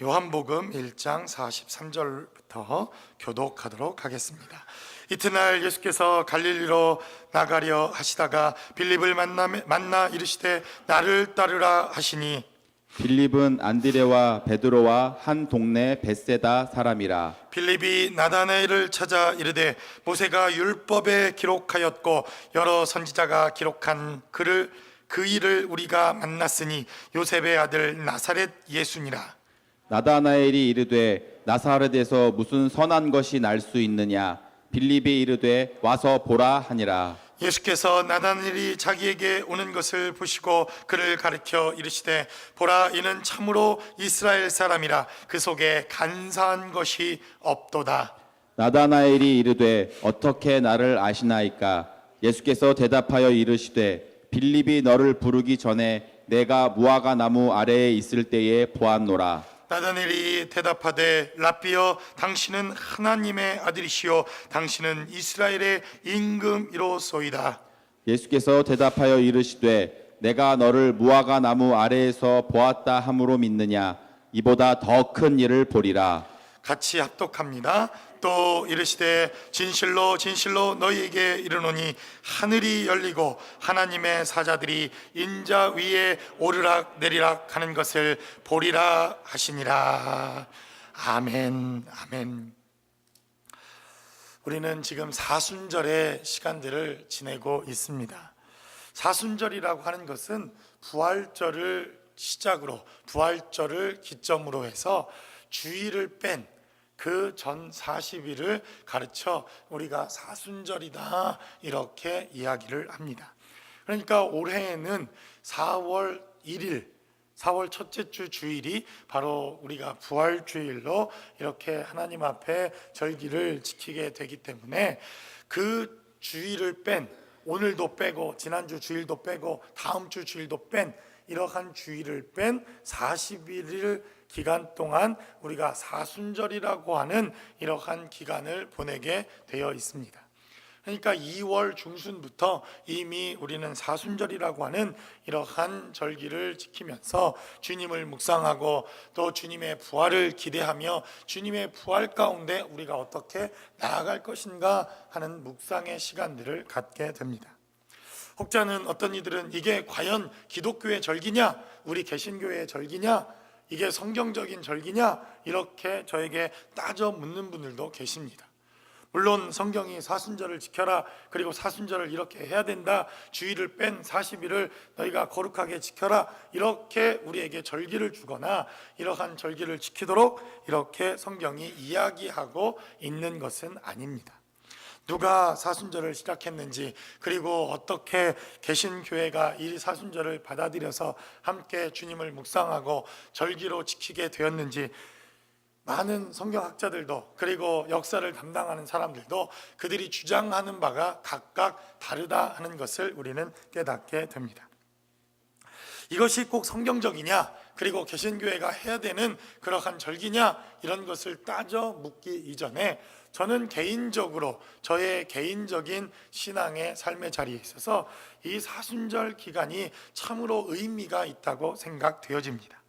요한복음 1장 43절부터 교독하도록 하겠습니다. 이튿날 예수께서 갈릴리로 나가려 하시다가 빌립을 만나 이르시되 나를 따르라 하시니, 빌립은 안드레와 베드로와 한 동네 벳세다 사람이라. 빌립이 나다나엘을 찾아 이르되 모세가 율법에 기록하였고 여러 선지자가 기록한 그 일을 우리가 만났으니 요셉의 아들 나사렛 예수니라. 나다나엘이 이르되 나사렛에서 무슨 선한 것이 날 수 있느냐. 빌립이 이르되 와서 보라 하니라. 예수께서 나다나엘이 자기에게 오는 것을 보시고 그를 가리켜 이르시되 보라, 이는 참으로 이스라엘 사람이라. 그 속에 간사한 것이 없도다. 나다나엘이 이르되 어떻게 나를 아시나이까. 예수께서 대답하여 이르시되 빌립이 너를 부르기 전에 내가 무화과 나무 아래에 있을 때에 보았노라. 나다나엘이 대답하되 라삐여, 당신은 하나님의 아들이시요 당신은 이스라엘의 임금이로소이다. 예수께서 대답하여 이르시되 내가 너를 무화과 나무 아래에서 보았다 함으로 믿느냐. 이보다 더 큰 일을 보리라. 같이 합독합니다. 또 이르시되 진실로 진실로 너희에게 이르노니 하늘이 열리고 하나님의 사자들이 인자 위에 오르락 내리락 하는 것을 보리라 하시니라. 아멘, 아멘. 우리는 지금 사순절의 시간들을 지내고 있습니다. 사순절이라고 하는 것은 부활절을 시작으로, 부활절을 기점으로 해서 주일을 뺀 그 전 40일을 가르쳐 우리가 사순절이다 이렇게 이야기를 합니다. 그러니까 올해에는 4월 1일, 4월 첫째 주 주일이 바로 우리가 부활주일로 이렇게 하나님 앞에 절기를 지키게 되기 때문에 그 주일을 뺀, 오늘도 빼고 지난주 주일도 빼고 다음 주 주일도 뺀 이러한 주일을 뺀 40일 기간 동안 우리가 사순절이라고 하는 이러한 기간을 보내게 되어 있습니다. 그러니까 2월 중순부터 이미 우리는 사순절이라고 하는 이러한 절기를 지키면서 주님을 묵상하고 또 주님의 부활을 기대하며 주님의 부활 가운데 우리가 어떻게 나아갈 것인가 하는 묵상의 시간들을 갖게 됩니다. 혹자는 어떤 이들은 이게 과연 기독교의 절기냐, 우리 개신교의 절기냐, 이게 성경적인 절기냐 이렇게 저에게 따져 묻는 분들도 계십니다. 물론 성경이 사순절을 지켜라, 그리고 사순절을 이렇게 해야 된다, 주일을 뺀 40일을 너희가 거룩하게 지켜라 이렇게 우리에게 절기를 주거나 이러한 절기를 지키도록 이렇게 성경이 이야기하고 있는 것은 아닙니다. 누가 사순절을 시작했는지, 그리고 어떻게 개신교회가 이 사순절을 받아들여서 함께 주님을 묵상하고 절기로 지키게 되었는지 많은 성경학자들도 그리고 역사를 담당하는 사람들도 그들이 주장하는 바가 각각 다르다 하는 것을 우리는 깨닫게 됩니다. 이것이 꼭 성경적이냐, 그리고 개신교회가 해야 되는 그러한 절기냐 이런 것을 따져 묻기 이전에 저는 개인적으로 저의 개인적인 신앙의 삶의 자리에 있어서 이 사순절 기간이 참으로 의미가 있다고 생각되어집니다.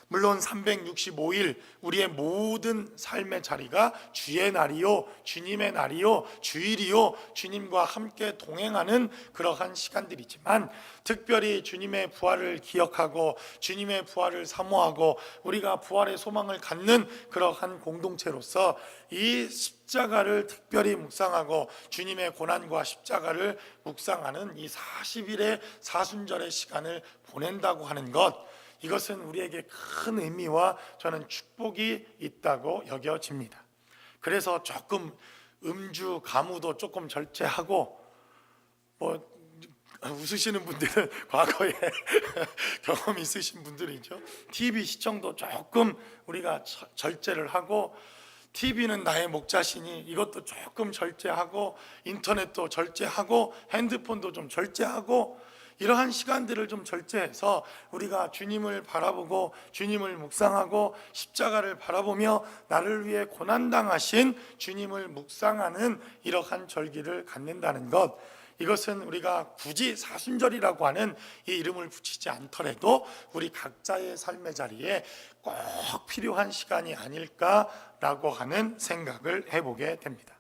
물론 365일 우리의 모든 삶의 자리가 주의 날이요, 주님의 날이요, 주일이요, 주님과 함께 동행하는 그러한 시간들이지만 특별히 주님의 부활을 기억하고 주님의 부활을 사모하고 우리가 부활의 소망을 갖는 그러한 공동체로서 이 십자가를 특별히 묵상하고 주님의 고난과 십자가를 묵상하는 이 40일의 사순절의 시간을 보낸다고 하는 것, 이것은 우리에게 큰 의미와 저는 축복이 있다고 여겨집니다. 그래서 조금 음주, 가무도 조금 절제하고, 웃으시는 분들은 과거에 경험이 있으신 분들이죠. TV 시청도 조금 우리가 절제를 하고, TV는 나의 목자시니 이것도 조금 절제하고, 인터넷도 절제하고, 핸드폰도 좀 절제하고, 이러한 시간들을 좀 절제해서 우리가 주님을 바라보고 주님을 묵상하고 십자가를 바라보며 나를 위해 고난당하신 주님을 묵상하는 이러한 절기를 갖는다는 것, 이것은 우리가 굳이 사순절이라고 하는 이 이름을 붙이지 않더라도 우리 각자의 삶의 자리에 꼭 필요한 시간이 아닐까라고 하는 생각을 해보게 됩니다.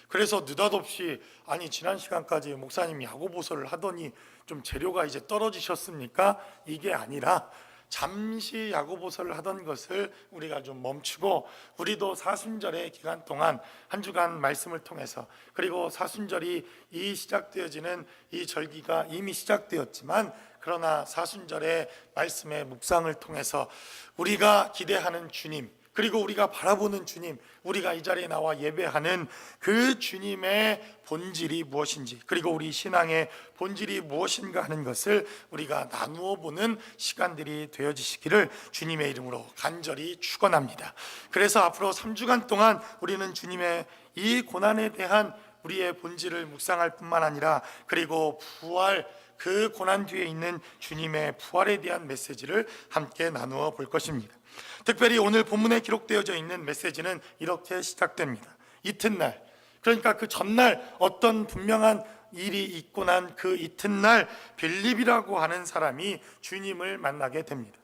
그래서 느닷없이 아니 지난 시간까지 목사님이 야고보서를 하더니 좀 재료가 이제 떨어지셨습니까? 이게 아니라 잠시 야고보서를 하던 것을 우리가 좀 멈추고 우리도 사순절의 기간 동안 한 주간 말씀을 통해서 그리고 사순절이 이 시작되어지는 이 절기가 이미 시작되었지만 그러나 사순절의 말씀의 묵상을 통해서 우리가 기대하는 주님 그리고 우리가 바라보는 주님, 우리가 이 자리에 나와 예배하는 그 주님의 본질이 무엇인지 그리고 우리 신앙의 본질이 무엇인가 하는 것을 우리가 나누어 보는 시간들이 되어지시기를 주님의 이름으로 간절히 축원합니다. 그래서 앞으로 3주간 동안 우리는 주님의 이 고난에 대한 우리의 본질을 묵상할 뿐만 아니라 그리고 부활 그 고난 뒤에 있는 주님의 부활에 대한 메시지를 함께 나누어 볼 것입니다. 특별히 오늘 본문에 기록되어져 있는 메시지는 이렇게 시작됩니다. 이튿날, 그러니까 그 전날 어떤 분명한 일이 있고 난 그 이튿날 빌립이라고 하는 사람이 주님을 만나게 됩니다.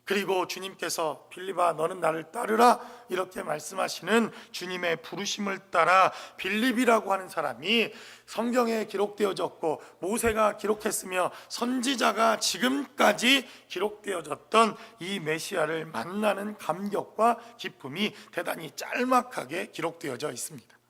그리고 주님께서 빌립아 너는 나를 따르라 이렇게 말씀하시는 주님의 부르심을 따라 빌립이라고 하는 사람이 성경에 기록되어졌고 모세가 기록했으며 선지자가 지금까지 기록되어졌던 이 메시아를 만나는 감격과 기쁨이 대단히 짤막하게 기록되어져 있습니다.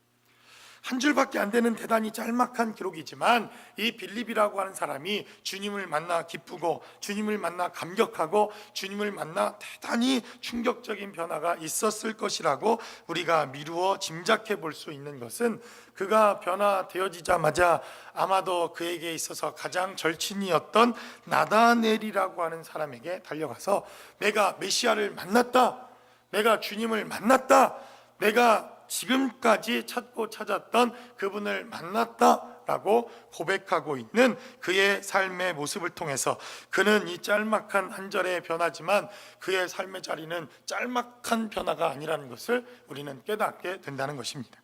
한 줄밖에 안 되는 대단히 짤막한 기록이지만 이 빌립이라고 하는 사람이 주님을 만나 기쁘고 주님을 만나 감격하고 주님을 만나 대단히 충격적인 변화가 있었을 것이라고 우리가 미루어 짐작해 볼 수 있는 것은 그가 변화되어지자마자 아마도 그에게 있어서 가장 절친이었던 나다넬이라고 하는 사람에게 달려가서 내가 메시아를 만났다, 내가 주님을 만났다, 내가 지금까지 찾고 찾았던 그분을 만났다라고 고백하고 있는 그의 삶의 모습을 통해서 그는 이 짤막한 한 절의 변화지만 그의 삶의 자리는 짤막한 변화가 아니라는 것을 우리는 깨닫게 된다는 것입니다.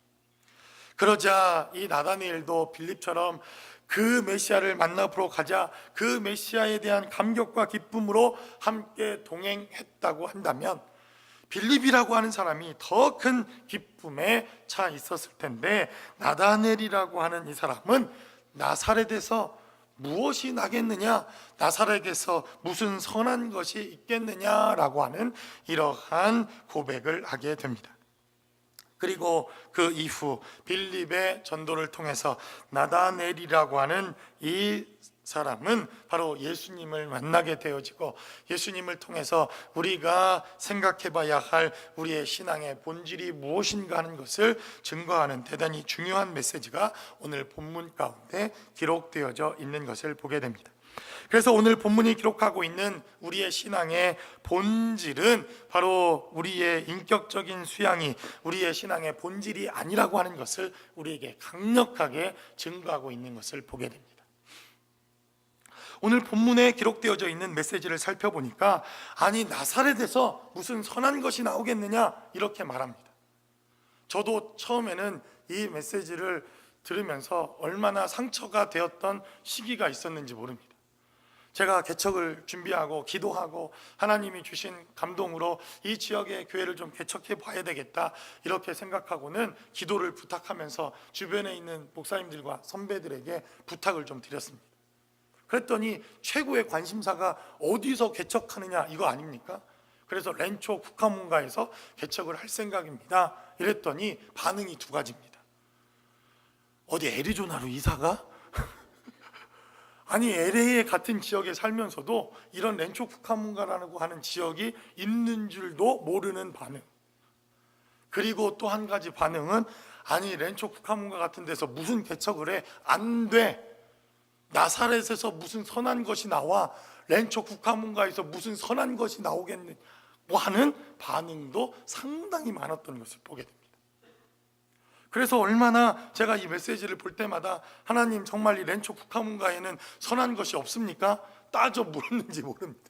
그러자 이 나다니엘도 빌립처럼 그 메시아를 만나보러 가자 그 메시아에 대한 감격과 기쁨으로 함께 동행했다고 한다면 빌립이라고 하는 사람이 더 큰 기쁨에 차 있었을 텐데 나다넬이라고 하는 이 사람은 나사렛에서 무엇이 나겠느냐, 나사렛에서 무슨 선한 것이 있겠느냐라고 하는 이러한 고백을 하게 됩니다. 그리고 그 이후 빌립의 전도를 통해서 나다넬이라고 하는 이 사람은 바로 예수님을 만나게 되어지고 예수님을 통해서 우리가 생각해 봐야 할 우리의 신앙의 본질이 무엇인가 하는 것을 증거하는 대단히 중요한 메시지가 오늘 본문 가운데 기록되어져 있는 것을 보게 됩니다. 그래서 오늘 본문이 기록하고 있는 우리의 신앙의 본질은 바로 우리의 인격적인 수양이 우리의 신앙의 본질이 아니라고 하는 것을 우리에게 강력하게 증거하고 있는 것을 보게 됩니다. 오늘 본문에 기록되어져 있는 메시지를 살펴보니까 아니 나사렛에서 무슨 선한 것이 나오겠느냐 이렇게 말합니다. 저도 처음에는 이 메시지를 들으면서 얼마나 상처가 되었던 시기가 있었는지 모릅니다. 제가 개척을 준비하고 기도하고 하나님이 주신 감동으로 이 지역의 교회를 좀 개척해 봐야 되겠다 이렇게 생각하고는 기도를 부탁하면서 주변에 있는 목사님들과 선배들에게 부탁을 좀 드렸습니다. 그랬더니 최고의 관심사가 어디서 개척하느냐 이거 아닙니까? 그래서 렌초 국화문가에서 개척을 할 생각입니다 이랬더니 반응이 두 가지입니다. 어디 애리조나로 이사가? 아니 LA 같은 지역에 살면서도 이런 렌초 국화문가라고 하는 지역이 있는 줄도 모르는 반응. 그리고 또 한 가지 반응은 아니 렌초 국화문가 같은 데서 무슨 개척을 해? 안 돼. 나사렛에서 무슨 선한 것이 나와 렌초 국화문가에서 무슨 선한 것이 나오겠느냐 하는 반응도 상당히 많았던 것을 보게 됩니다. 그래서 얼마나 제가 이 메시지를 볼 때마다 하나님 정말 이 렌초 국화문가에는 선한 것이 없습니까? 따져 물었는지 모릅니다.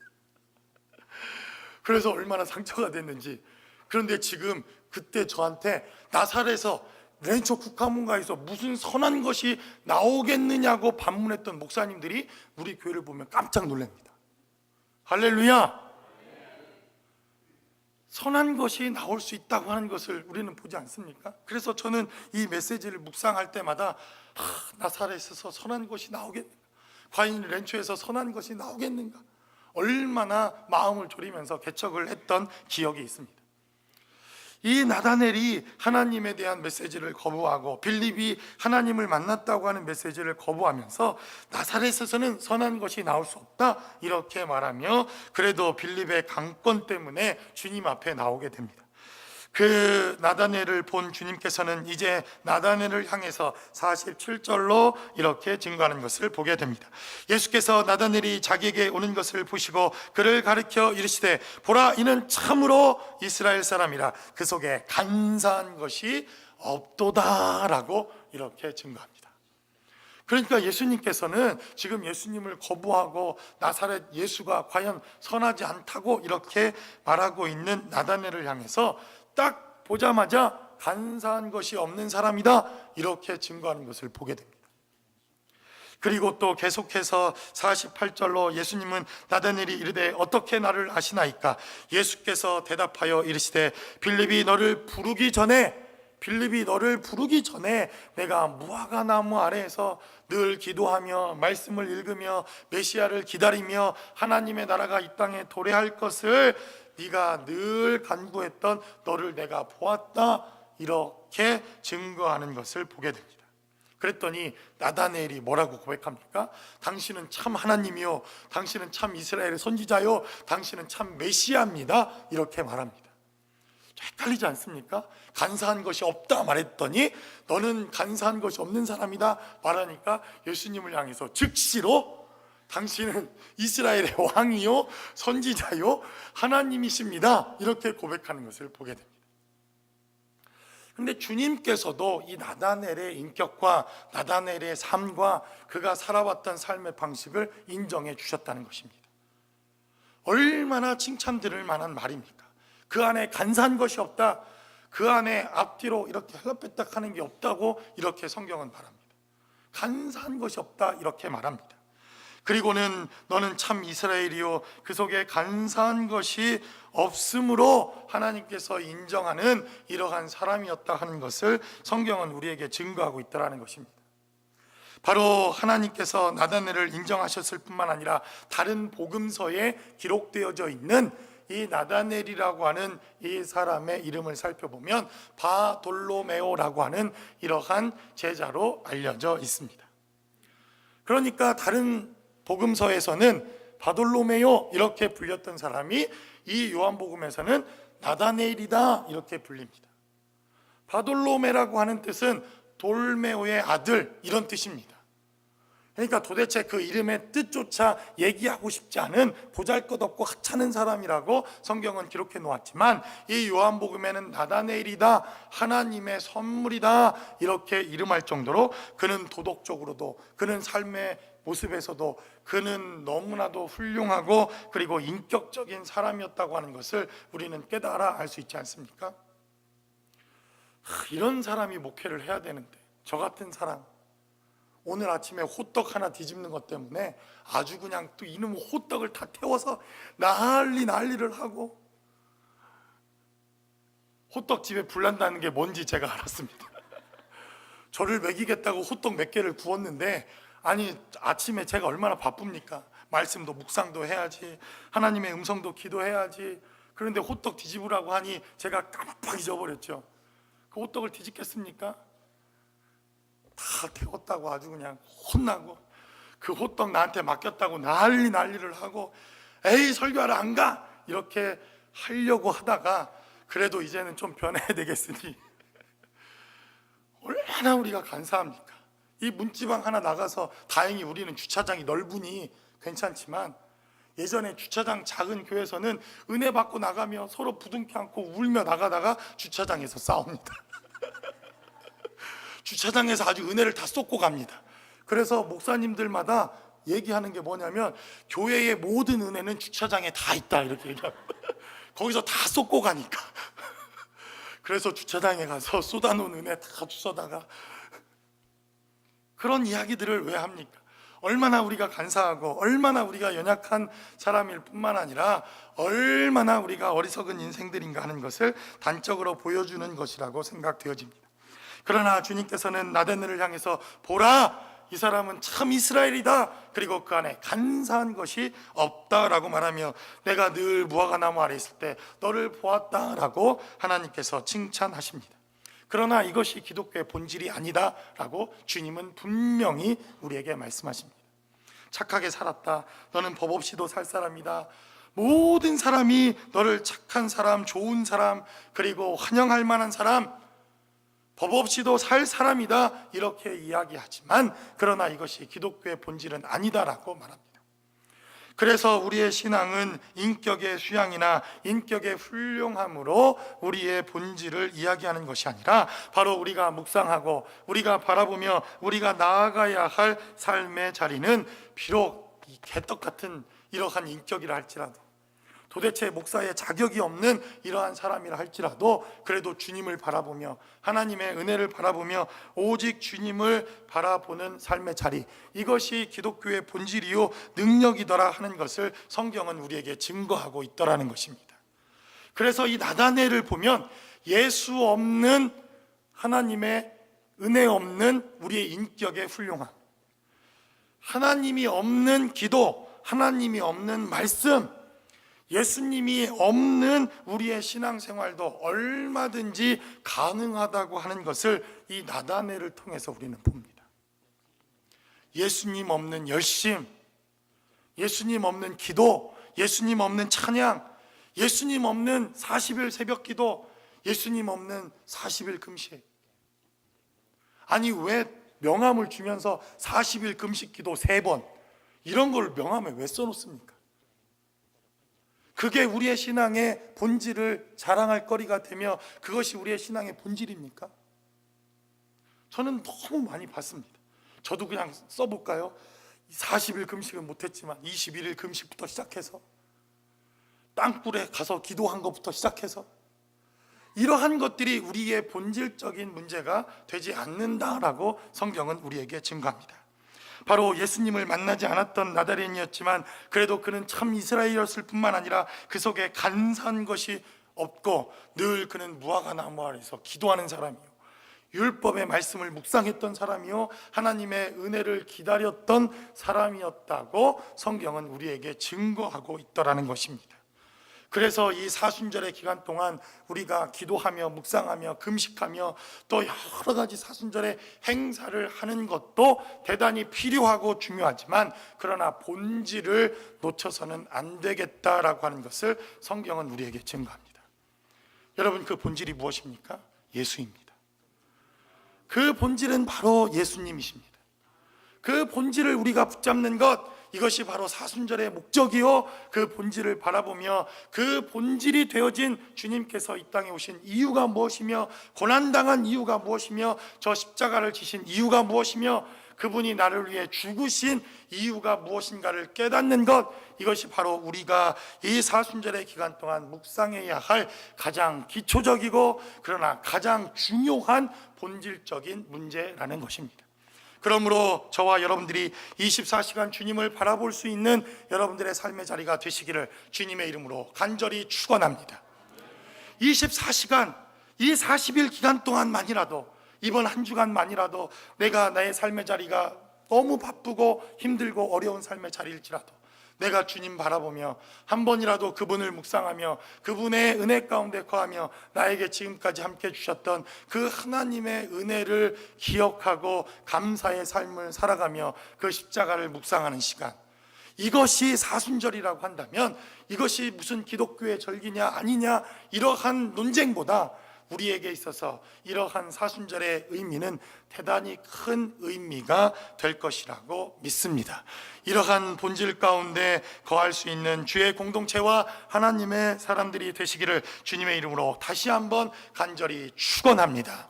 그래서 얼마나 상처가 됐는지. 그런데 지금 그때 저한테 나사렛에서 렌초 국화문가에서 무슨 선한 것이 나오겠느냐고 반문했던 목사님들이 우리 교회를 보면 깜짝 놀랍니다. 할렐루야. 선한 것이 나올 수 있다고 하는 것을 우리는 보지 않습니까? 그래서 저는 이 메시지를 묵상할 때마다 나사렛에서 선한 것이 나오겠는가, 과연 렌초에서 선한 것이 나오겠는가, 얼마나 마음을 졸이면서 개척을 했던 기억이 있습니다. 이 나다넬이 하나님에 대한 메시지를 거부하고 빌립이 하나님을 만났다고 하는 메시지를 거부하면서 나사렛에서는 선한 것이 나올 수 없다 이렇게 말하며, 그래도 빌립의 강권 때문에 주님 앞에 나오게 됩니다. 그 나다넬을 본 주님께서는 이제 나다넬을 향해서 47절로 이렇게 증거하는 것을 보게 됩니다. 예수께서 나다넬이 자기에게 오는 것을 보시고 그를 가리켜 이르시되, 보라, 이는 참으로 이스라엘 사람이라, 그 속에 간사한 것이 없도다라고 이렇게 증거합니다. 그러니까 예수님께서는 지금 예수님을 거부하고 나사렛 예수가 과연 선하지 않다고 이렇게 말하고 있는 나다넬을 향해서 딱 보자마자 간사한 것이 없는 사람이다 이렇게 증거하는 것을 보게 됩니다. 그리고 또 계속해서 48절로 예수님은 나다넬이 이르되 어떻게 나를 아시나이까? 예수께서 대답하여 이르시되, 빌립이 너를 부르기 전에 내가 무화과 나무 아래에서 늘 기도하며 말씀을 읽으며 메시아를 기다리며 하나님의 나라가 이 땅에 도래할 것을 네가 늘 간구했던 너를 내가 보았다 이렇게 증거하는 것을 보게 됩니다. 그랬더니 나다넬이 뭐라고 고백합니까? 당신은 참 하나님이요, 당신은 참 이스라엘의 선지자요, 당신은 참 메시아입니다 이렇게 말합니다. 헷갈리지 않습니까? 간사한 것이 없다 말했더니 너는 간사한 것이 없는 사람이다 말하니까 예수님을 향해서 즉시로 당신은 이스라엘의 왕이요 선지자요 하나님이십니다 이렇게 고백하는 것을 보게 됩니다. 그런데 주님께서도 이 나다넬의 인격과 나다넬의 삶과 그가 살아왔던 삶의 방식을 인정해 주셨다는 것입니다. 얼마나 칭찬드릴 만한 말입니까? 그 안에 간사한 것이 없다, 그 안에 앞뒤로 이렇게 헬라빼딱 하는 게 없다고 이렇게 성경은 말합니다. 간사한 것이 없다 이렇게 말합니다. 그리고는 너는 참 이스라엘이요, 그 속에 간사한 것이 없으므로 하나님께서 인정하는 이러한 사람이었다 하는 것을 성경은 우리에게 증거하고 있다는 것입니다. 바로 하나님께서 나다넬을 인정하셨을 뿐만 아니라 다른 복음서에 기록되어져 있는 이 나다넬이라고 하는 이 사람의 이름을 살펴보면 바돌로메오라고 하는 이러한 제자로 알려져 있습니다. 그러니까 다른 복음서에서는 바돌로메오 이렇게 불렸던 사람이 이 요한복음에서는 나다넬이다 이렇게 불립니다. 바돌로메라고 하는 뜻은 돌메오의 아들 이런 뜻입니다. 그러니까 도대체 그 이름의 뜻조차 얘기하고 싶지 않은 보잘것없고 하찮은 사람이라고 성경은 기록해 놓았지만, 이 요한복음에는 나다넬이다, 하나님의 선물이다 이렇게 이름할 정도로 그는 도덕적으로도, 그는 삶의 모습에서도 그는 너무나도 훌륭하고 그리고 인격적인 사람이었다고 하는 것을 우리는 깨달아 알 수 있지 않습니까? 이런 사람이 목회를 해야 되는데, 저 같은 사람 오늘 아침에 호떡 하나 뒤집는 것 때문에 아주 그냥 또 이놈 호떡을 다 태워서 난리를 하고, 호떡집에 불난다는 게 뭔지 제가 알았습니다. 저를 먹이겠다고 호떡 몇 개를 구웠는데, 아니 아침에 제가 얼마나 바쁩니까? 말씀도 묵상도 해야지, 하나님의 음성도 기도해야지. 그런데 호떡 뒤집으라고 하니 제가 깜빡 잊어버렸죠. 그 호떡을 뒤집겠습니까? 다 태웠다고 아주 그냥 혼나고, 그 호떡 나한테 맡겼다고 난리를 하고, 에이 설교하러 안 가! 이렇게 하려고 하다가 그래도 이제는 좀 변해야 되겠으니 얼마나 우리가 간사합니까? 이 문지방 하나 나가서, 다행히 우리는 주차장이 넓으니 괜찮지만 예전에 주차장 작은 교회에서는 은혜 받고 나가며 서로 부둥켜 안고 울며 나가다가 주차장에서 싸웁니다. 주차장에서 아주 은혜를 다 쏟고 갑니다. 그래서 목사님들마다 얘기하는 게 뭐냐면, 교회의 모든 은혜는 주차장에 다 있다 이렇게 얘기합니다. 거기서 다 쏟고 가니까. 그래서 주차장에 가서 쏟아놓은 은혜 다 주워다가 그런 이야기들을 왜 합니까? 얼마나 우리가 간사하고 얼마나 우리가 연약한 사람일 뿐만 아니라 얼마나 우리가 어리석은 인생들인가 하는 것을 단적으로 보여주는 것이라고 생각되어집니다. 그러나 주님께서는 나다넬을 향해서 보라, 이 사람은 참 이스라엘이다, 그리고 그 안에 간사한 것이 없다라고 말하며 내가 늘 무화과 나무 아래 있을 때 너를 보았다라고 하나님께서 칭찬하십니다. 그러나 이것이 기독교의 본질이 아니다라고 주님은 분명히 우리에게 말씀하십니다. 착하게 살았다, 너는 법 없이도 살 사람이다, 모든 사람이 너를 착한 사람, 좋은 사람, 그리고 환영할 만한 사람, 법 없이도 살 사람이다, 이렇게 이야기하지만 그러나 이것이 기독교의 본질은 아니다라고 말합니다. 그래서 우리의 신앙은 인격의 수양이나 인격의 훌륭함으로 우리의 본질을 이야기하는 것이 아니라 바로 우리가 묵상하고 우리가 바라보며 우리가 나아가야 할 삶의 자리는 비록 이 개떡 같은 이러한 인격이라 할지라도, 도대체 목사의 자격이 없는 이러한 사람이라 할지라도 그래도 주님을 바라보며 하나님의 은혜를 바라보며 오직 주님을 바라보는 삶의 자리, 이것이 기독교의 본질이요 능력이더라 하는 것을 성경은 우리에게 증거하고 있더라는 것입니다. 그래서 이 나다넬을 보면 예수 없는 하나님의 은혜 없는 우리의 인격의 훌륭함, 하나님이 없는 기도, 하나님이 없는 말씀, 예수님이 없는 우리의 신앙생활도 얼마든지 가능하다고 하는 것을 이 나다넬을 통해서 우리는 봅니다. 예수님 없는 열심, 예수님 없는 기도, 예수님 없는 찬양, 예수님 없는 40일 새벽 기도, 예수님 없는 40일 금식. 아니 왜 명함을 주면서 40일 금식 기도 3번 이런 걸 명함에 왜 써놓습니까? 그게 우리의 신앙의 본질을 자랑할 거리가 되며 그것이 우리의 신앙의 본질입니까? 저는 너무 많이 봤습니다. 저도 그냥 써볼까요? 40일 금식은 못했지만 21일 금식부터 시작해서 땅굴에 가서 기도한 것부터 시작해서 이러한 것들이 우리의 본질적인 문제가 되지 않는다라고 성경은 우리에게 증거합니다. 바로 예수님을 만나지 않았던 나다렛이었지만 그래도 그는 참 이스라엘이었을 뿐만 아니라 그 속에 간사한 것이 없고 늘 그는 무화과 나무 아래서 기도하는 사람이요, 율법의 말씀을 묵상했던 사람이요, 하나님의 은혜를 기다렸던 사람이었다고 성경은 우리에게 증거하고 있더라는 것입니다. 그래서 이 사순절의 기간 동안 우리가 기도하며 묵상하며 금식하며 또 여러 가지 사순절의 행사를 하는 것도 대단히 필요하고 중요하지만 그러나 본질을 놓쳐서는 안 되겠다라고 하는 것을 성경은 우리에게 증거합니다. 여러분, 그 본질이 무엇입니까? 예수입니다. 그 본질은 바로 예수님이십니다. 그 본질을 우리가 붙잡는 것, 이것이 바로 사순절의 목적이요, 그 본질을 바라보며 그 본질이 되어진 주님께서 이 땅에 오신 이유가 무엇이며 고난당한 이유가 무엇이며 저 십자가를 지신 이유가 무엇이며 그분이 나를 위해 죽으신 이유가 무엇인가를 깨닫는 것, 이것이 바로 우리가 이 사순절의 기간 동안 묵상해야 할 가장 기초적이고 그러나 가장 중요한 본질적인 문제라는 것입니다. 그러므로 저와 여러분들이 24시간 주님을 바라볼 수 있는 여러분들의 삶의 자리가 되시기를 주님의 이름으로 간절히 축원합니다. 24시간, 이 40일 기간 동안만이라도, 이번 한 주간만이라도 내가 나의 삶의 자리가 너무 바쁘고 힘들고 어려운 삶의 자리일지라도 내가 주님 바라보며 한 번이라도 그분을 묵상하며 그분의 은혜 가운데 거하며 나에게 지금까지 함께 주셨던 그 하나님의 은혜를 기억하고 감사의 삶을 살아가며 그 십자가를 묵상하는 시간, 이것이 사순절이라고 한다면 이것이 무슨 기독교의 절기냐 아니냐 이러한 논쟁보다 우리에게 있어서 이러한 사순절의 의미는 대단히 큰 의미가 될 것이라고 믿습니다. 이러한 본질 가운데 거할 수 있는 주의 공동체와 하나님의 사람들이 되시기를 주님의 이름으로 다시 한번 간절히 축원합니다.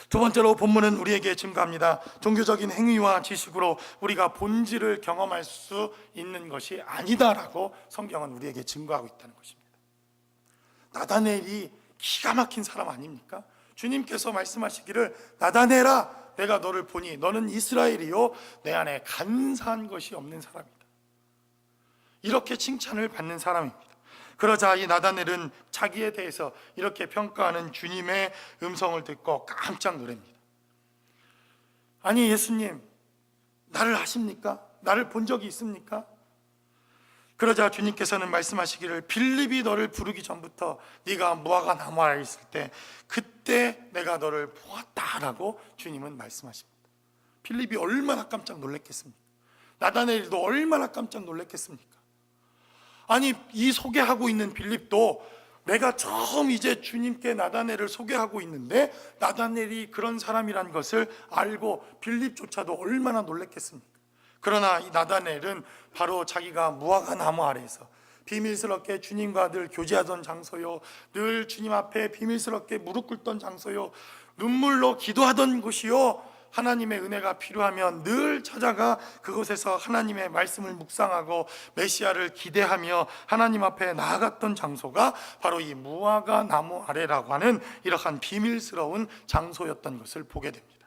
두 번째로 본문은 우리에게 증거합니다. 종교적인 행위와 지식으로 우리가 본질을 경험할 수 있는 것이 아니다라고 성경은 우리에게 증거하고 있다는 것입니다. 나다넬이 기가 막힌 사람 아닙니까? 주님께서 말씀하시기를 나다내라, 내가 너를 보니 너는 이스라엘이요 내 안에 간사한 것이 없는 사람이다. 이렇게 칭찬을 받는 사람입니다. 그러자 이 나다넬은 자기에 대해서 이렇게 평가하는 주님의 음성을 듣고 깜짝 놀랍니다. 아니 예수님, 나를 아십니까? 나를 본 적이 있습니까? 그러자 주님께서는 말씀하시기를 빌립이 너를 부르기 전부터 네가 무화과 나무 아래에 있을 때 그때 내가 너를 보았다라고 주님은 말씀하십니다. 빌립이 얼마나 깜짝 놀랐겠습니까? 나다넬도 얼마나 깜짝 놀랐겠습니까? 아니 이 소개하고 있는 빌립도 내가 처음 이제 주님께 나다넬을 소개하고 있는데 나다넬이 그런 사람이란 것을 알고 빌립조차도 얼마나 놀랐겠습니까? 그러나 이 나다넬은 바로 자기가 무화과 나무 아래에서 비밀스럽게 주님과 늘 교제하던 장소요, 늘 주님 앞에 비밀스럽게 무릎 꿇던 장소요, 눈물로 기도하던 곳이요, 하나님의 은혜가 필요하면 늘 찾아가 그곳에서 하나님의 말씀을 묵상하고 메시아를 기대하며 하나님 앞에 나아갔던 장소가 바로 이 무화과 나무 아래라고 하는 이러한 비밀스러운 장소였던 것을 보게 됩니다.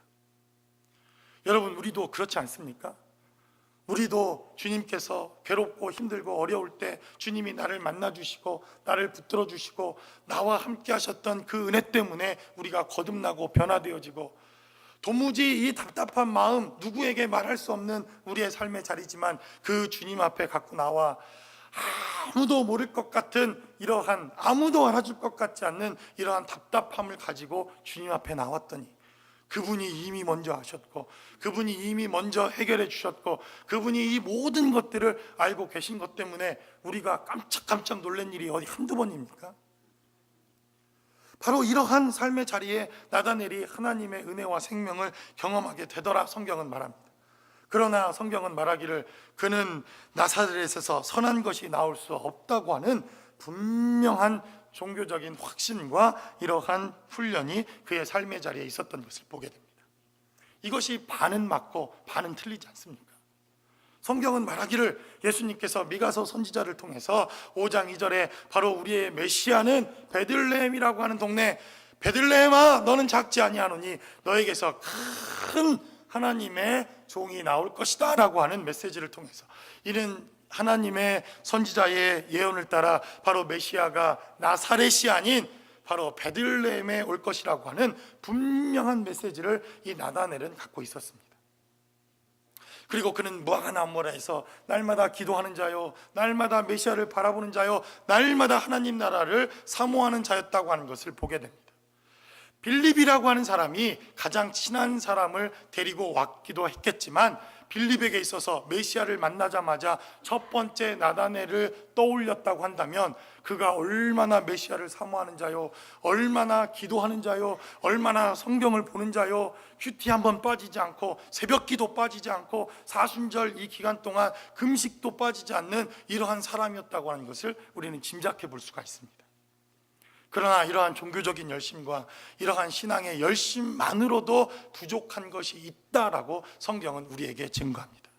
여러분, 우리도 그렇지 않습니까? 우리도 주님께서 괴롭고 힘들고 어려울 때 주님이 나를 만나주시고 나를 붙들어 주시고 나와 함께 하셨던 그 은혜 때문에 우리가 거듭나고 변화되어지고, 도무지 이 답답한 마음 누구에게 말할 수 없는 우리의 삶의 자리지만 그 주님 앞에 갖고 나와 아무도 모를 것 같은 이러한, 아무도 알아줄 것 같지 않는 이러한 답답함을 가지고 주님 앞에 나왔더니 그분이 이미 먼저 아셨고 그분이 이미 먼저 해결해 주셨고 그분이 이 모든 것들을 알고 계신 것 때문에 우리가 깜짝깜짝 놀란 일이 어디 한두 번입니까? 바로 이러한 삶의 자리에 나다넬이 하나님의 은혜와 생명을 경험하게 되더라 성경은 말합니다. 그러나 성경은 말하기를 그는 나사렛에서 선한 것이 나올 수 없다고 하는 분명한 종교적인 확신과 이러한 훈련이 그의 삶의 자리에 있었던 것을 보게 됩니다. 이것이 반은 맞고 반은 틀리지 않습니까? 성경은 말하기를 예수님께서 미가서 선지자를 통해서 5장 2절에 바로 우리의 메시아는 베들레헴이라고 하는 동네, 베들레헴아 너는 작지 아니하노니 너에게서 큰 하나님의 종이 나올 것이다 라고 하는 메시지를 통해서, 이는 하나님의 선지자의 예언을 따라 바로 메시아가 나사렛이 아닌 바로 베들레헴에 올 것이라고 하는 분명한 메시지를 이 나다넬은 갖고 있었습니다. 그리고 그는 무화과 나무 아래에서 날마다 기도하는 자요, 날마다 메시아를 바라보는 자요, 날마다 하나님 나라를 사모하는 자였다고 하는 것을 보게 됩니다. 빌립이라고 하는 사람이 가장 친한 사람을 데리고 왔기도 했겠지만 빌립에게 있어서 메시아를 만나자마자 첫 번째 나다넬을 떠올렸다고 한다면 그가 얼마나 메시아를 사모하는 자요, 얼마나 기도하는 자요, 얼마나 성경을 보는 자요, 큐티 한번 빠지지 않고 새벽기도 빠지지 않고 사순절 이 기간 동안 금식도 빠지지 않는 이러한 사람이었다고 하는 것을 우리는 짐작해 볼 수가 있습니다. 그러나 이러한 종교적인 열심과 이러한 신앙의 열심만으로도 부족한 것이 있다라고 성경은 우리에게 증거합니다.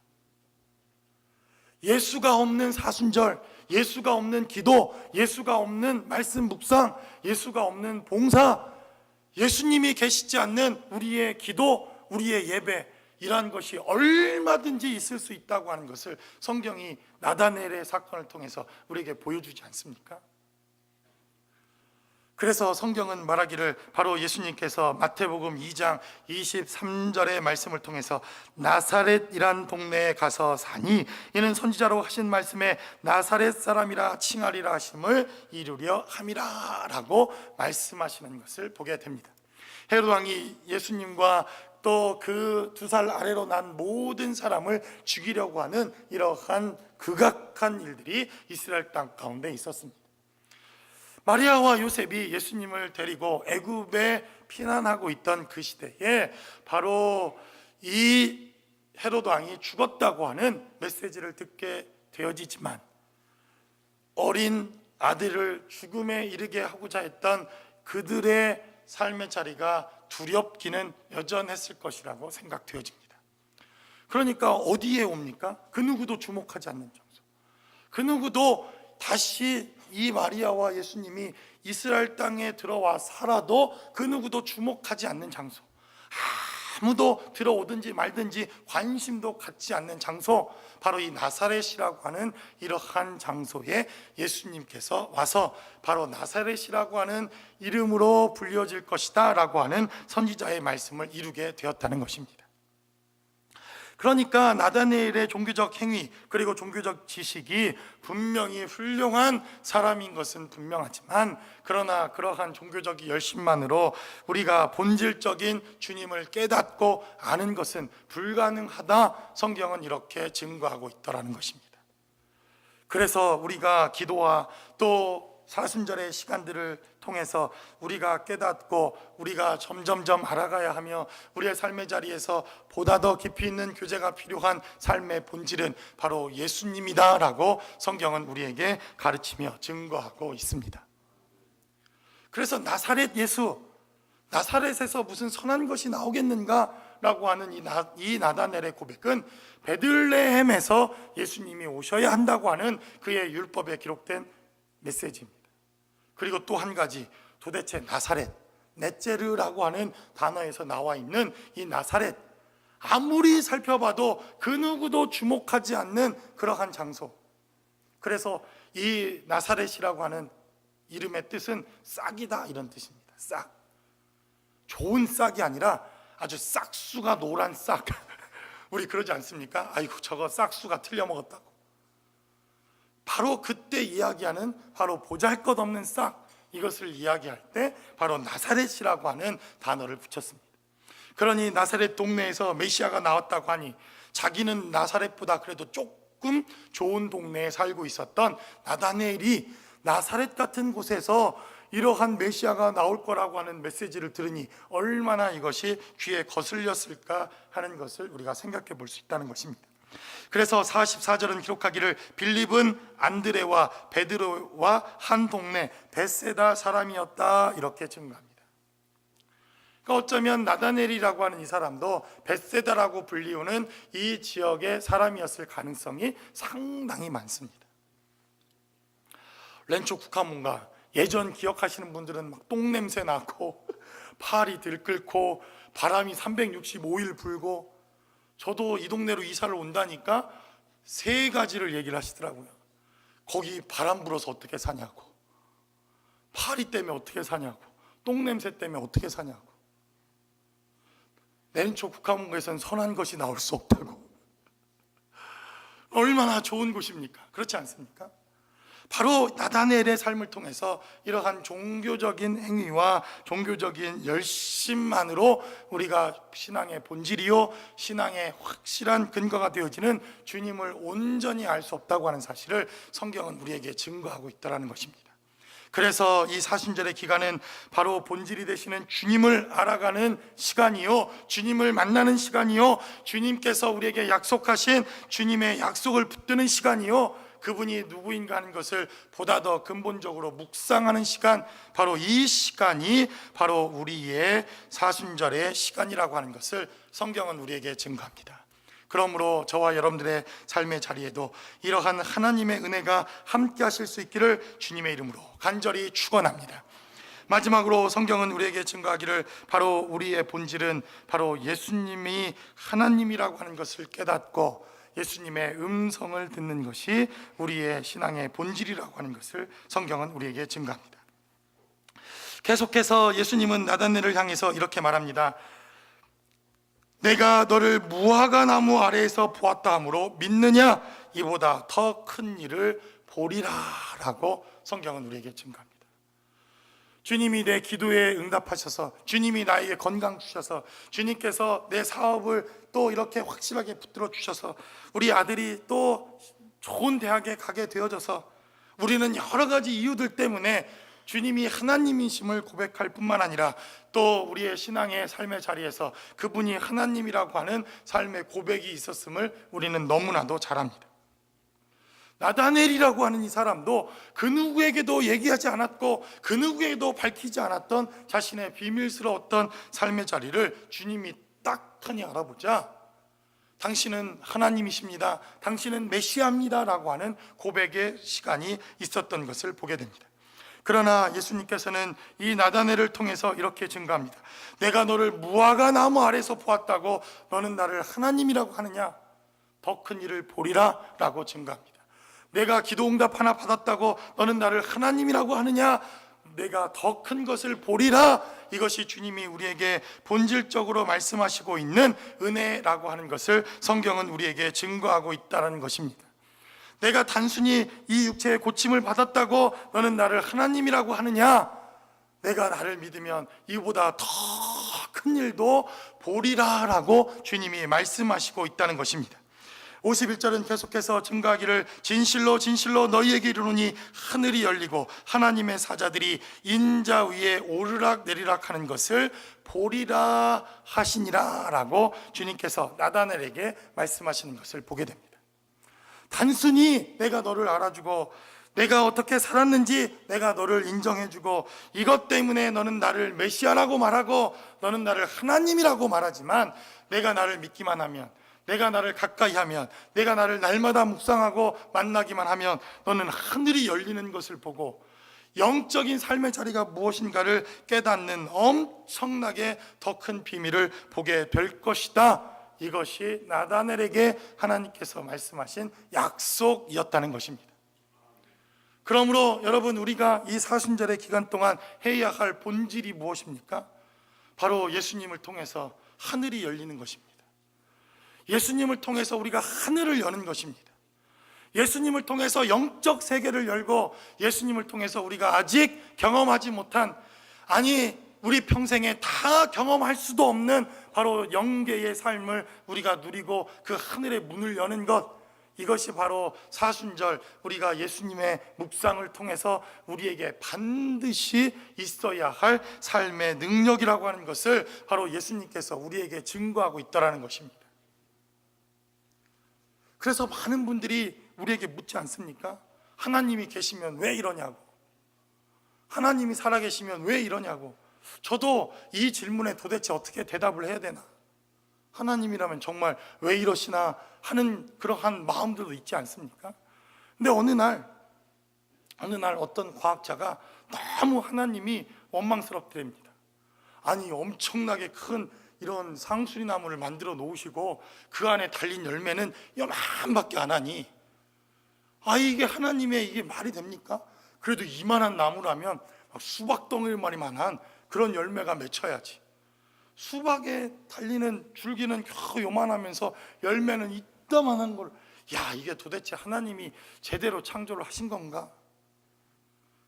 예수가 없는 사순절, 예수가 없는 기도, 예수가 없는 말씀 묵상, 예수가 없는 봉사, 예수님이 계시지 않는 우리의 기도, 우리의 예배, 이러한 것이 얼마든지 있을 수 있다고 하는 것을 성경이 나다넬의 사건을 통해서 우리에게 보여주지 않습니까? 그래서 성경은 말하기를 바로 예수님께서 마태복음 2장 23절의 말씀을 통해서 나사렛이란 동네에 가서 사니 이는 선지자로 하신 말씀에 나사렛 사람이라 칭하리라 하심을 이루려 함이라 라고 말씀하시는 것을 보게 됩니다. 헤롯 왕이 예수님과 또 그 2살 아래로 난 모든 사람을 죽이려고 하는 이러한 극악한 일들이 이스라엘 땅 가운데 있었습니다. 마리아와 요셉이 예수님을 데리고 애굽에 피난하고 있던 그 시대에 바로 이 헤롯 왕이 죽었다고 하는 메시지를 듣게 되어지지만 어린 아들을 죽음에 이르게 하고자 했던 그들의 삶의 자리가 두렵기는 여전했을 것이라고 생각되어집니다. 그러니까 어디에 옵니까? 그 누구도 주목하지 않는 장소, 그 누구도 다시 이 마리아와 예수님이 이스라엘 땅에 들어와 살아도 그 누구도 주목하지 않는 장소, 아무도 들어오든지 말든지 관심도 갖지 않는 장소, 바로 이 나사렛이라고 하는 이러한 장소에 예수님께서 와서 바로 나사렛이라고 하는 이름으로 불려질 것이다 라고 하는 선지자의 말씀을 이루게 되었다는 것입니다. 그러니까 나다나엘의 종교적 행위 그리고 종교적 지식이 분명히 훌륭한 사람인 것은 분명하지만, 그러나 그러한 종교적 열심만으로 우리가 본질적인 주님을 깨닫고 아는 것은 불가능하다, 성경은 이렇게 증거하고 있더라는 것입니다. 그래서 우리가 기도와 또 사순절의 시간들을 통해서 우리가 깨닫고 우리가 점점점 알아가야 하며 우리의 삶의 자리에서 보다 더 깊이 있는 교제가 필요한 삶의 본질은 바로 예수님이다 라고 성경은 우리에게 가르치며 증거하고 있습니다. 그래서 나사렛 예수, 나사렛에서 무슨 선한 것이 나오겠는가 라고 하는 이 나다넬의 고백은 베들레헴에서 예수님이 오셔야 한다고 하는 그의 율법에 기록된 메시지입니다. 그리고 또 한 가지, 도대체 나사렛, 넷제르라고 하는 단어에서 나와 있는 이 나사렛, 아무리 살펴봐도 그 누구도 주목하지 않는 그러한 장소. 그래서 이 나사렛이라고 하는 이름의 뜻은 싹이다 이런 뜻입니다. 싹, 좋은 싹이 아니라 아주 싹수가 노란 싹. 우리 그러지 않습니까? 아이고 저거 싹수가 틀려 먹었다고. 바로 그때 이야기하는 바로 보잘것없는 싹, 이것을 이야기할 때 바로 나사렛이라고 하는 단어를 붙였습니다. 그러니 나사렛 동네에서 메시아가 나왔다고 하니 자기는 나사렛보다 그래도 조금 좋은 동네에 살고 있었던 나다나엘이 나사렛 같은 곳에서 이러한 메시아가 나올 거라고 하는 메시지를 들으니 얼마나 이것이 귀에 거슬렸을까 하는 것을 우리가 생각해 볼 수 있다는 것입니다. 그래서 44절은 기록하기를 빌립은 안드레와 베드로와 한 동네 벳세다 사람이었다 이렇게 증거합니다. 그러니까 어쩌면 나다넬이라고 하는 이 사람도 벳세다라고 불리우는 이 지역의 사람이었을 가능성이 상당히 많습니다. 렌초 국화문가 예전 기억하시는 분들은 막 똥냄새 나고 팔이 들끓고 바람이 365일 불고, 저도 이 동네로 이사를 온다니까 세 가지를 얘기를 하시더라고요. 거기 바람 불어서 어떻게 사냐고, 파리 때문에 어떻게 사냐고, 똥냄새 때문에 어떻게 사냐고, 내린초 국화문고에서는 선한 것이 나올 수 없다고. 얼마나 좋은 곳입니까? 그렇지 않습니까? 바로 나다넬의 삶을 통해서 이러한 종교적인 행위와 종교적인 열심만으로 우리가 신앙의 본질이요 신앙의 확실한 근거가 되어지는 주님을 온전히 알 수 없다고 하는 사실을 성경은 우리에게 증거하고 있다는 것입니다. 그래서 이 사순절의 기간은 바로 본질이 되시는 주님을 알아가는 시간이요, 주님을 만나는 시간이요, 주님께서 우리에게 약속하신 주님의 약속을 붙드는 시간이요, 그분이 누구인가 하는 것을 보다 더 근본적으로 묵상하는 시간, 바로 이 시간이 바로 우리의 사순절의 시간이라고 하는 것을 성경은 우리에게 증거합니다. 그러므로 저와 여러분들의 삶의 자리에도 이러한 하나님의 은혜가 함께 하실 수 있기를 주님의 이름으로 간절히 축원합니다. 마지막으로 성경은 우리에게 증거하기를 바로 우리의 본질은 바로 예수님이 하나님이라고 하는 것을 깨닫고 예수님의 음성을 듣는 것이 우리의 신앙의 본질이라고 하는 것을 성경은 우리에게 증거합니다. 계속해서 예수님은 나다넬을 향해서 이렇게 말합니다. 내가 너를 무화과 나무 아래에서 보았다 하므로 믿느냐? 이보다 더 큰 일을 보리라 라고 성경은 우리에게 증거합니다. 주님이 내 기도에 응답하셔서, 주님이 나에게 건강 주셔서, 주님께서 내 사업을 또 이렇게 확실하게 붙들어 주셔서, 우리 아들이 또 좋은 대학에 가게 되어져서, 우리는 여러 가지 이유들 때문에 주님이 하나님이심을 고백할 뿐만 아니라 또 우리의 신앙의 삶의 자리에서 그분이 하나님이라고 하는 삶의 고백이 있었음을 우리는 너무나도 잘 압니다. 나다넬이라고 하는 이 사람도 그 누구에게도 얘기하지 않았고 그 누구에게도 밝히지 않았던 자신의 비밀스러웠던 삶의 자리를 주님이 딱하니 알아보자 당신은 하나님이십니다, 당신은 메시아입니다 라고 하는 고백의 시간이 있었던 것을 보게 됩니다. 그러나 예수님께서는 이 나다넬을 통해서 이렇게 증거합니다. 내가 너를 무화과 나무 아래서 보았다고 너는 나를 하나님이라고 하느냐? 더 큰 일을 보리라 라고 증거합니다. 내가 기도응답 하나 받았다고 너는 나를 하나님이라고 하느냐? 내가 더 큰 것을 보리라. 이것이 주님이 우리에게 본질적으로 말씀하시고 있는 은혜라고 하는 것을 성경은 우리에게 증거하고 있다는 것입니다. 내가 단순히 이 육체의 고침을 받았다고 너는 나를 하나님이라고 하느냐? 내가 나를 믿으면 이보다 더 큰 일도 보리라 라고 주님이 말씀하시고 있다는 것입니다. 51절은 계속해서 증거하기를 진실로 진실로 너희에게 이르노니 하늘이 열리고 하나님의 사자들이 인자 위에 오르락 내리락 하는 것을 보리라 하시니라 라고 주님께서 나다넬에게 말씀하시는 것을 보게 됩니다. 단순히 내가 너를 알아주고 내가 어떻게 살았는지 내가 너를 인정해주고 이것 때문에 너는 나를 메시아라고 말하고 너는 나를 하나님이라고 말하지만 내가 나를 믿기만 하면, 내가 나를 가까이 하면, 내가 나를 날마다 묵상하고 만나기만 하면 너는 하늘이 열리는 것을 보고 영적인 삶의 자리가 무엇인가를 깨닫는 엄청나게 더 큰 비밀을 보게 될 것이다. 이것이 나다넬에게 하나님께서 말씀하신 약속이었다는 것입니다. 그러므로 여러분, 우리가 이 사순절의 기간 동안 해야 할 본질이 무엇입니까? 바로 예수님을 통해서 하늘이 열리는 것입니다. 예수님을 통해서 우리가 하늘을 여는 것입니다. 예수님을 통해서 영적 세계를 열고 예수님을 통해서 우리가 아직 경험하지 못한, 아니 우리 평생에 다 경험할 수도 없는 바로 영계의 삶을 우리가 누리고 그 하늘의 문을 여는 것, 이것이 바로 사순절 우리가 예수님의 묵상을 통해서 우리에게 반드시 있어야 할 삶의 능력이라고 하는 것을 바로 예수님께서 우리에게 증거하고 있다는 것입니다. 그래서 많은 분들이 우리에게 묻지 않습니까? 하나님이 계시면 왜 이러냐고, 하나님이 살아계시면 왜 이러냐고. 저도 이 질문에 도대체 어떻게 대답을 해야 되나, 하나님이라면 정말 왜 이러시나 하는 그러한 마음들도 있지 않습니까? 근데 어느 날 어떤 과학자가 너무 하나님이 원망스럽답니다. 아니 엄청나게 큰 이런 상수리 나무를 만들어 놓으시고 그 안에 달린 열매는 요만밖에 안 하니, 이게 하나님의 이게 말이 됩니까? 그래도 이만한 나무라면 수박 덩어리만한 그런 열매가 맺혀야지. 수박에 달리는 줄기는 겨우 요만하면서 열매는 이따만한 걸, 이게 도대체 하나님이 제대로 창조를 하신 건가?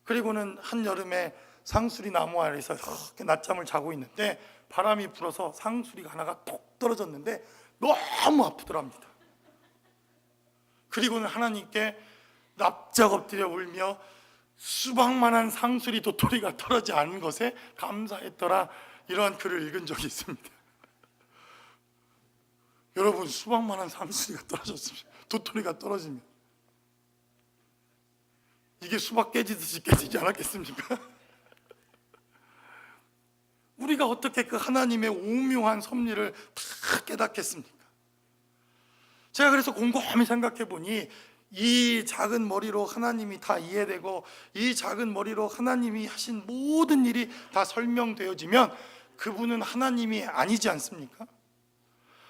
그리고는 한여름에 상수리 나무 아래에서 이렇게 낮잠을 자고 있는데 바람이 불어서 상수리가 하나가 톡 떨어졌는데 너무 아프더랍니다. 그리고는 하나님께 납작 엎드려 울며 수박만한 상수리 도토리가 떨어지지 않은 것에 감사했더라, 이러한 글을 읽은 적이 있습니다. 여러분, 수박만한 상수리가 떨어졌습니다. 도토리가 떨어지면 이게 수박 깨지듯이 깨지지 않았겠습니까? 우리가 어떻게 그 하나님의 오묘한 섭리를 다 깨닫겠습니까? 제가 그래서 곰곰이 생각해 보니 이 작은 머리로 하나님이 다 이해되고 이 작은 머리로 하나님이 하신 모든 일이 다 설명되어지면 그분은 하나님이 아니지 않습니까?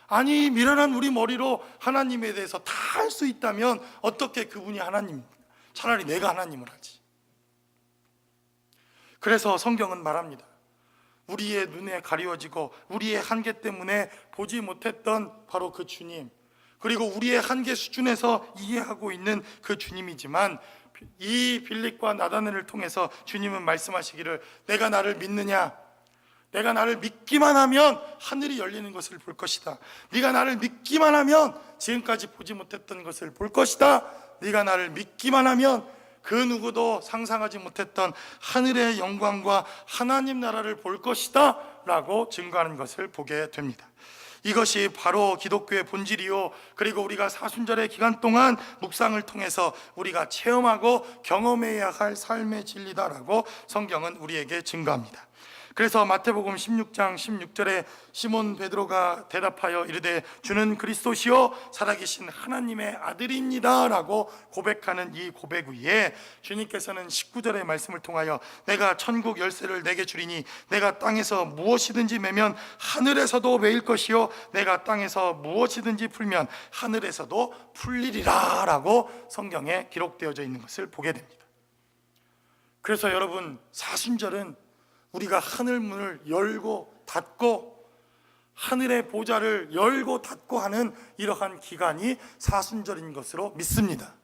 아니, 미련한 우리 머리로 하나님에 대해서 다 할 수 있다면 어떻게 그분이 하나님입니까? 차라리 내가 하나님을 하지. 그래서 성경은 말합니다. 우리의 눈에 가리워지고 우리의 한계 때문에 보지 못했던 바로 그 주님, 그리고 우리의 한계 수준에서 이해하고 있는 그 주님이지만 이 빌립과 나다넬을 통해서 주님은 말씀하시기를, 내가 나를 믿느냐? 내가 나를 믿기만 하면 하늘이 열리는 것을 볼 것이다. 네가 나를 믿기만 하면 지금까지 보지 못했던 것을 볼 것이다. 네가 나를 믿기만 하면 그 누구도 상상하지 못했던 하늘의 영광과 하나님 나라를 볼 것이다 라고 증거하는 것을 보게 됩니다. 이것이 바로 기독교의 본질이요, 그리고 우리가 사순절의 기간 동안 묵상을 통해서 우리가 체험하고 경험해야 할 삶의 진리다라고 성경은 우리에게 증거합니다. 그래서 마태복음 16장 16절에 시몬 베드로가 대답하여 이르되 주는 그리스도시요 살아계신 하나님의 아들입니다 라고 고백하는 이 고백 위에 주님께서는 19절의 말씀을 통하여 내가 천국 열쇠를 내게 주리니 내가 땅에서 무엇이든지 매면 하늘에서도 매일 것이요 내가 땅에서 무엇이든지 풀면 하늘에서도 풀리리라 라고 성경에 기록되어져 있는 것을 보게 됩니다. 그래서 여러분, 사순절은 우리가 하늘 문을 열고 닫고 하늘의 보좌를 열고 닫고 하는 이러한 기간이 사순절인 것으로 믿습니다.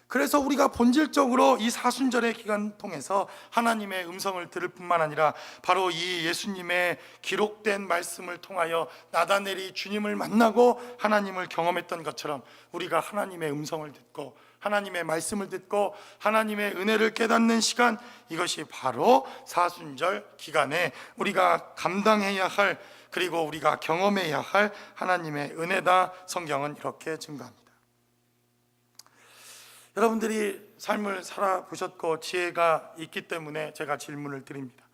그래서 우리가 본질적으로 이 사순절의 기간 통해서 하나님의 음성을 들을 뿐만 아니라 바로 이 예수님의 기록된 말씀을 통하여 나다넬이 주님을 만나고 하나님을 경험했던 것처럼 우리가 하나님의 음성을 듣고 하나님의 말씀을 듣고 하나님의 은혜를 깨닫는 시간, 이것이 바로 사순절 기간에 우리가 감당해야 할, 그리고 우리가 경험해야 할 하나님의 은혜다. 성경은 이렇게 증거합니다. 여러분들이 삶을 살아보셨고 지혜가 있기 때문에 제가 질문을 드립니다.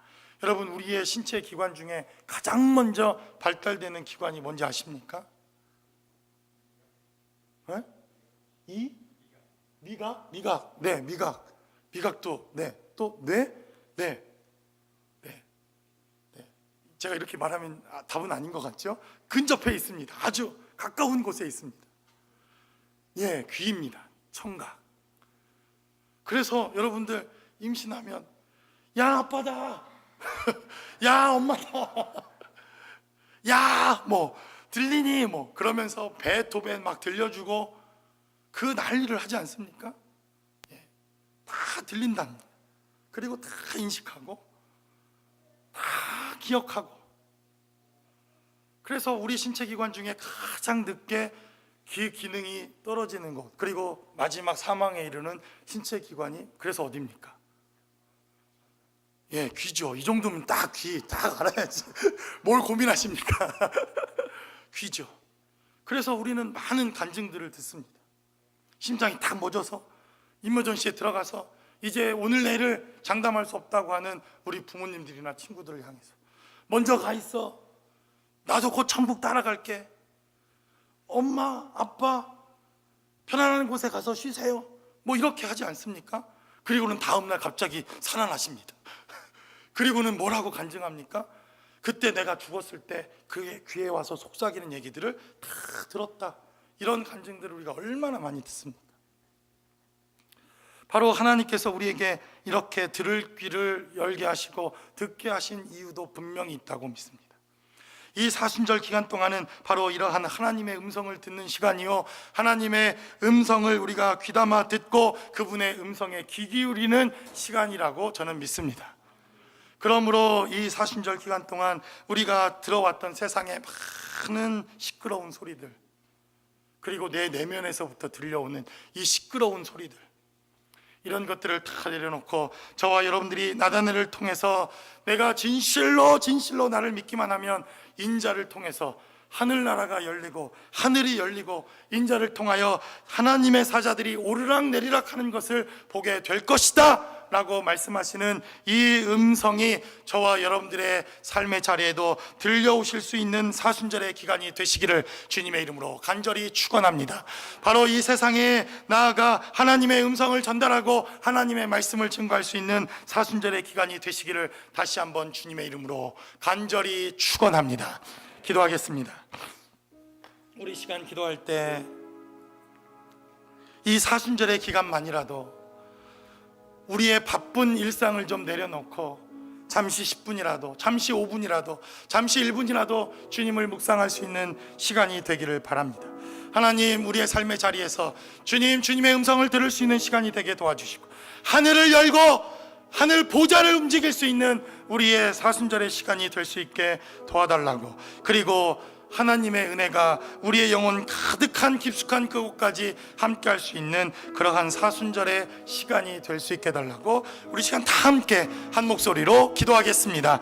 여러분, 우리의 신체 기관 중에 가장 먼저 발달되는 기관이 뭔지 아십니까? 네? 미각? 네, 미각. 미각도, 네. 또, 뇌? 네. 제가 이렇게 말하면 답은 아닌 것 같죠? 근접해 있습니다. 아주 가까운 곳에 있습니다. 예, 귀입니다. 청각. 그래서 여러분들 임신하면 야, 아빠다. 야, 엄마다. 야, 뭐 들리니? 뭐 그러면서 베토벤 막 들려주고 그 난리를 하지 않습니까? 예, 다 들린답니다. 그리고 다 인식하고 다 기억하고. 그래서 우리 신체 기관 중에 가장 늦게 귀 기능이 떨어지는 곳, 그리고 마지막 사망에 이르는 신체 기관이 그래서 어디입니까? 예, 귀죠. 이 정도면 딱 귀, 딱 알아야지. 뭘 고민하십니까? 귀죠. 그래서 우리는 많은 간증들을 듣습니다. 심장이 딱 멎어서 임머전시에 들어가서 이제 오늘 내일을 장담할 수 없다고 하는 우리 부모님들이나 친구들을 향해서 먼저 가 있어. 나도 곧 천국 따라갈게. 엄마, 아빠, 편안한 곳에 가서 쉬세요. 뭐 이렇게 하지 않습니까? 그리고는 다음날 갑자기 살아나십니다. 그리고는 뭐라고 간증합니까? 그때 내가 죽었을 때 그의 귀에 와서 속삭이는 얘기들을 다 들었다. 이런 간증들을 우리가 얼마나 많이 듣습니까? 바로 하나님께서 우리에게 이렇게 들을 귀를 열게 하시고 듣게 하신 이유도 분명히 있다고 믿습니다. 이 사순절 기간 동안은 바로 이러한 하나님의 음성을 듣는 시간이요, 하나님의 음성을 우리가 귀담아 듣고 그분의 음성에 귀 기울이는 시간이라고 저는 믿습니다. 그러므로 이 사순절 기간 동안 우리가 들어왔던 세상의 많은 시끄러운 소리들, 그리고 내 내면에서부터 들려오는 이 시끄러운 소리들, 이런 것들을 다 내려놓고 저와 여러분들이 나다넬을 통해서 내가 진실로 나를 믿기만 하면 인자를 통해서 하늘나라가 열리고 하늘이 열리고 인자를 통하여 하나님의 사자들이 오르락 내리락 하는 것을 보게 될 것이다 라고 말씀하시는 이 음성이 저와 여러분들의 삶의 자리에도 들려오실 수 있는 사순절의 기간이 되시기를 주님의 이름으로 간절히 축원합니다. 바로 이 세상에 나아가 하나님의 음성을 전달하고 하나님의 말씀을 증거할 수 있는 사순절의 기간이 되시기를 다시 한번 주님의 이름으로 간절히 축원합니다. 기도하겠습니다. 우리 시간 기도할 때 이 사순절의 기간만이라도 우리의 바쁜 일상을 좀 내려놓고 잠시 10분이라도, 잠시 5분이라도, 잠시 1분이라도 주님을 묵상할 수 있는 시간이 되기를 바랍니다. 하나님, 우리의 삶의 자리에서 주님의 음성을 들을 수 있는 시간이 되게 도와주시고 하늘을 열고 하늘 보좌를 움직일 수 있는 우리의 사순절의 시간이 될 수 있게 도와달라고, 그리고 하나님의 은혜가 우리의 영혼 가득한 깊숙한 그곳까지 함께 할 수 있는 그러한 사순절의 시간이 될 수 있게 해달라고 우리 시간 다 함께 한 목소리로 기도하겠습니다.